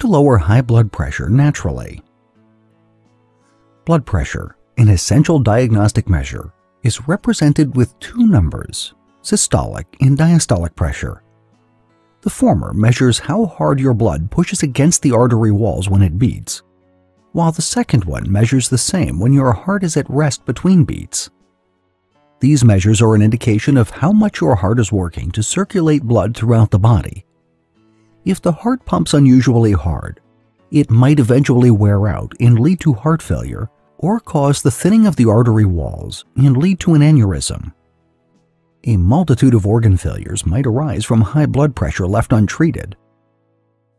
to lower high blood pressure naturally. Blood pressure, an essential diagnostic measure, is represented with two numbers, systolic and diastolic pressure. The former measures how hard your blood pushes against the artery walls when it beats, while the second one measures the same when your heart is at rest between beats. These measures are an indication of how much your heart is working to circulate blood throughout the body. If the heart pumps unusually hard, it might eventually wear out and lead to heart failure or cause the thinning of the artery walls and lead to an aneurysm. A multitude of organ failures might arise from high blood pressure left untreated.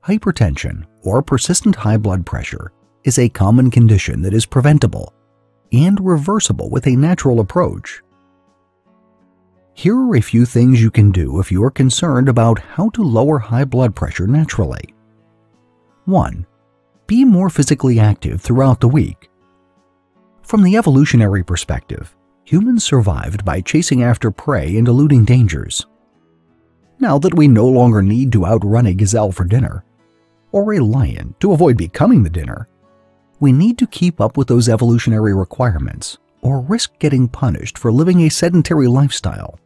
Hypertension, or persistent high blood pressure, is a common condition that is preventable and reversible with a natural approach. Here are a few things you can do if you are concerned about how to lower high blood pressure naturally. 1. Be more physically active throughout the week. From the evolutionary perspective, humans survived by chasing after prey and eluding dangers. Now that we no longer need to outrun a gazelle for dinner, or a lion to avoid becoming the dinner, we need to keep up with those evolutionary requirements or risk getting punished for living a sedentary lifestyle.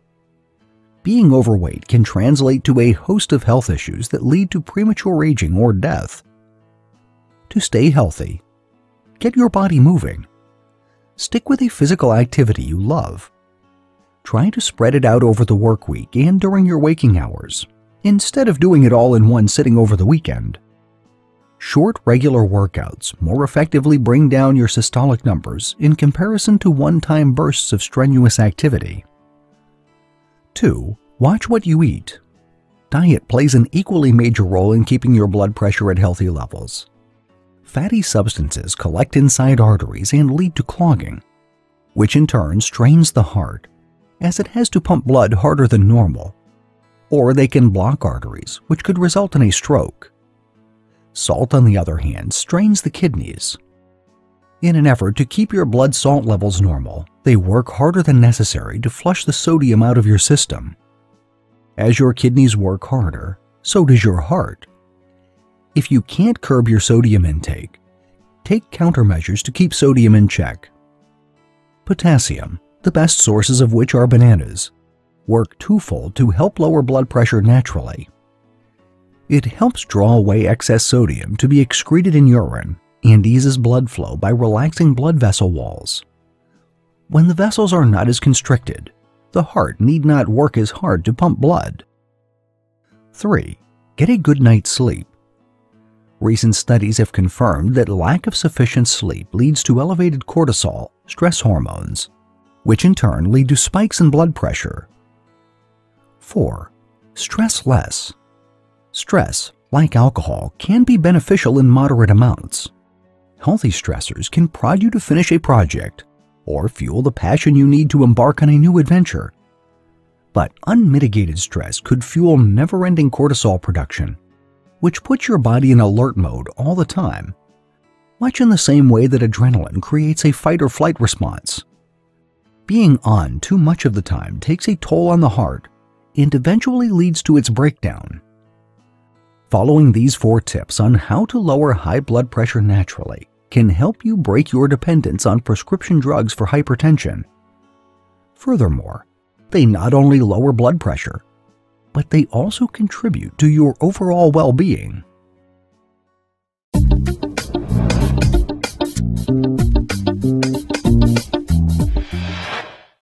Being overweight can translate to a host of health issues that lead to premature aging or death. To stay healthy, get your body moving. Stick with a physical activity you love. Try to spread it out over the work week and during your waking hours, instead of doing it all in one sitting over the weekend. Short, regular workouts more effectively bring down your systolic numbers in comparison to one-time bursts of strenuous activity. 2. Watch what you eat. Diet plays an equally major role in keeping your blood pressure at healthy levels. Fatty substances collect inside arteries and lead to clogging, which in turn strains the heart, as it has to pump blood harder than normal. Or they can block arteries, which could result in a stroke. Salt, on the other hand, strains the kidneys. In an effort to keep your blood salt levels normal, they work harder than necessary to flush the sodium out of your system. As your kidneys work harder, so does your heart. If you can't curb your sodium intake, take countermeasures to keep sodium in check. Potassium, the best sources of which are bananas, work twofold to help lower blood pressure naturally. It helps draw away excess sodium to be excreted in urine and eases blood flow by relaxing blood vessel walls. When the vessels are not as constricted, the heart need not work as hard to pump blood. 3. Get a good night's sleep. Recent studies have confirmed that lack of sufficient sleep leads to elevated cortisol, stress hormones, which in turn lead to spikes in blood pressure. 4. Stress less. Stress, like alcohol, can be beneficial in moderate amounts. Healthy stressors can prod you to finish a project or fuel the passion you need to embark on a new adventure. But unmitigated stress could fuel never-ending cortisol production, which puts your body in alert mode all the time, much in the same way that adrenaline creates a fight-or-flight response. Being on too much of the time takes a toll on the heart and eventually leads to its breakdown. Following these 4 tips on how to lower high blood pressure naturally can help you break your dependence on prescription drugs for hypertension. Furthermore, they not only lower blood pressure, but they also contribute to your overall well-being.